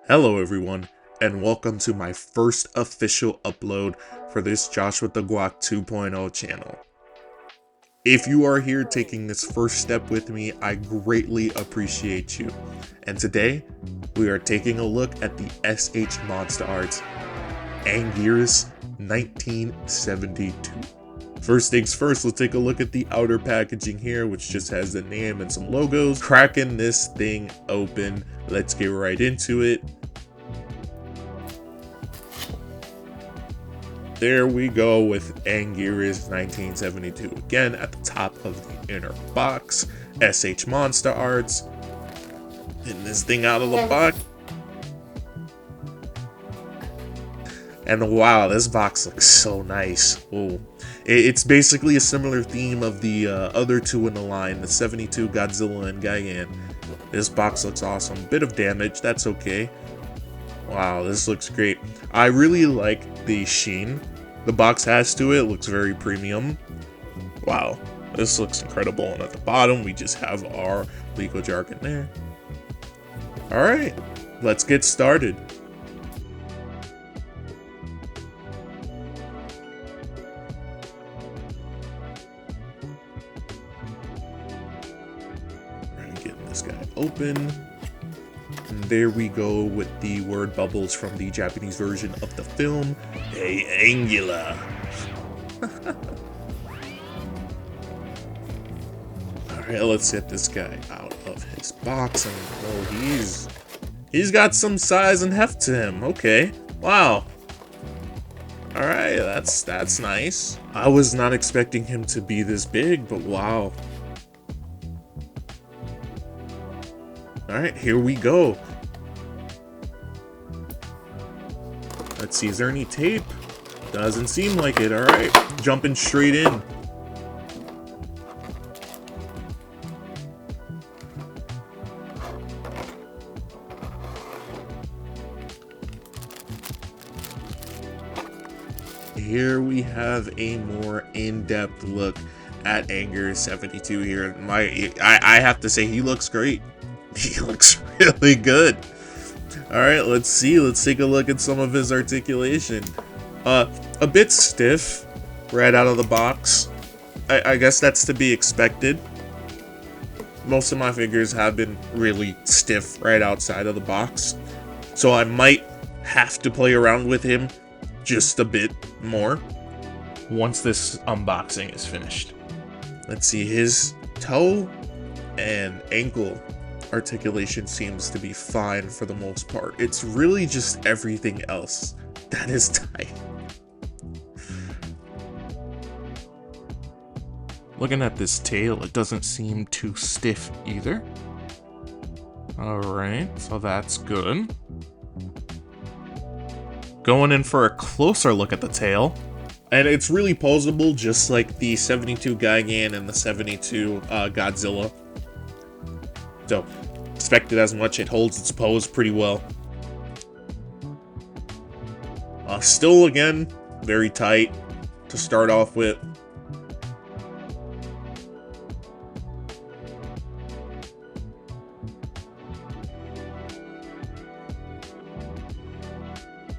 Hello everyone, and welcome to my first official upload for this Josh with the Guac 2.0 channel. If you are here taking this first step with me, I greatly appreciate you. And today, we are taking a look at the S.H.MonsterArts Anguirus 1972. First things first, let's take a look at the outer packaging here, which just has the name and some logos. Cracking this thing open, let's get right into it. There we go with Anguirus 1972. Again, at the top of the inner box, S.H.MonsterArts. Getting this thing out of the box. And wow, this box looks so nice. Ooh. It's basically a similar theme of the other two in the line, the 72 Godzilla and Gigan. This box looks awesome. Bit of damage, that's okay. Wow, this looks great. I really like the sheen the box has to it. It looks very premium. Wow, this looks incredible. And at the bottom, we just have our legal jargon there. All right, let's get started. Getting this guy open. And there we go with the word bubbles from the Japanese version of the film, Hey Angula. Alright, let's get this guy out of his box. And oh, he's got some size and heft to him. Okay. Wow. Alright, that's nice. I was not expecting him to be this big, but wow. Alright, here we go. Let's see, is there any tape? Doesn't seem like it. Alright, jumping straight in. Here we have a more in-depth look at Anguirus 72 here. I have to say, he looks great. He looks really good. Alright, let's see. Let's take a look at some of his articulation. A bit stiff right out of the box. I guess that's to be expected. Most of my figures have been really stiff right outside of the box. So I might have to play around with him just a bit more once this unboxing is finished. Let's see, his toe and ankle articulation seems to be fine for the most part. It's really just everything else that is tight. Looking at this tail, it doesn't seem too stiff either. Alright, so that's good. Going in for a closer look at the tail. And it's really poseable, just like the 72 Gigan and the 72 Godzilla. So, expected as much. It holds its pose pretty well. Still, again, very tight to start off with.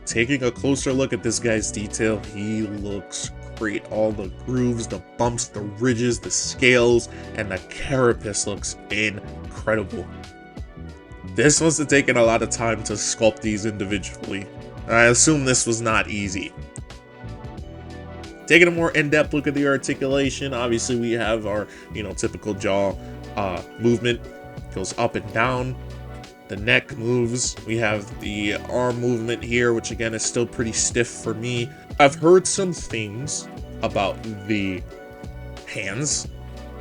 Taking a closer look at this guy's detail, he looks great. All the grooves, the bumps, the ridges, the scales, and the carapace looks incredible. This must have taken a lot of time to sculpt these individually. I assume this was not easy. Taking a more in-depth look at the articulation, obviously we have our, typical jaw movement. Goes up and down. The neck moves. We have the arm movement here, which again is still pretty stiff for me. I've heard some things about the hands,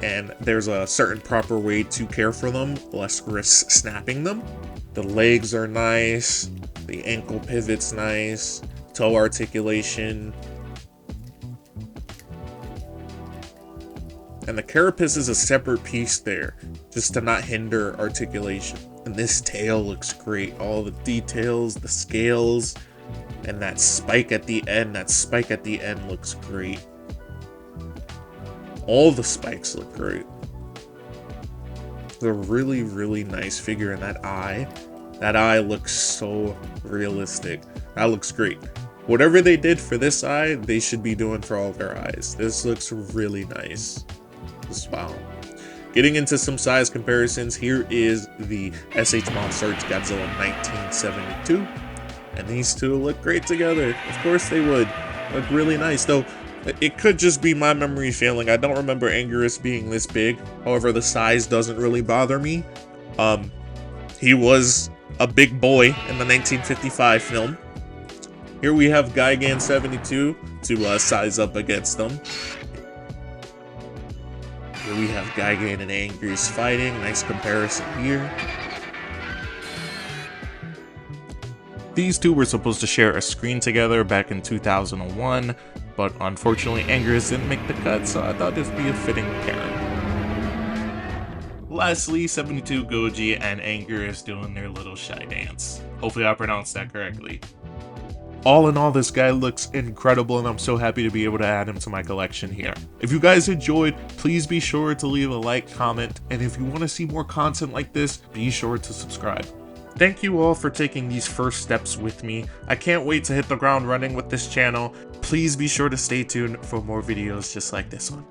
and there's a certain proper way to care for them, less risk snapping them. The legs are nice. The ankle pivot's nice. Toe articulation. And the carapace is a separate piece there, just to not hinder articulation. And this tail looks great. All the details, the scales, and that spike at the end. That spike at the end looks great. All the spikes look great. It's a really, really nice figure in that eye. That eye looks so realistic. That looks great. Whatever they did for this eye, they should be doing for all their eyes. This looks really nice. Wow. Getting into some size comparisons, here is the S.H.MonsterArts Godzilla 1972. And these two look great together. Of course they would. Look really nice. Though, it could just be my memory failing. I don't remember Anguirus being this big. However, the size doesn't really bother me. He was a big boy in the 1955 film. Here we have Gigan 72 to size up against them. Here we have Gigan and Anguirus fighting. Nice comparison here. These two were supposed to share a screen together back in 2001, but unfortunately Anguirus didn't make the cut, so I thought this would be a fitting pairing. Lastly, 72 Goji and Anguirus doing their little shy dance. Hopefully I pronounced that correctly. All in all, this guy looks incredible, and I'm so happy to be able to add him to my collection here. If you guys enjoyed, please be sure to leave a like, comment, and if you want to see more content like this, be sure to subscribe. Thank you all for taking these first steps with me. I can't wait to hit the ground running with this channel. Please be sure to stay tuned for more videos just like this one.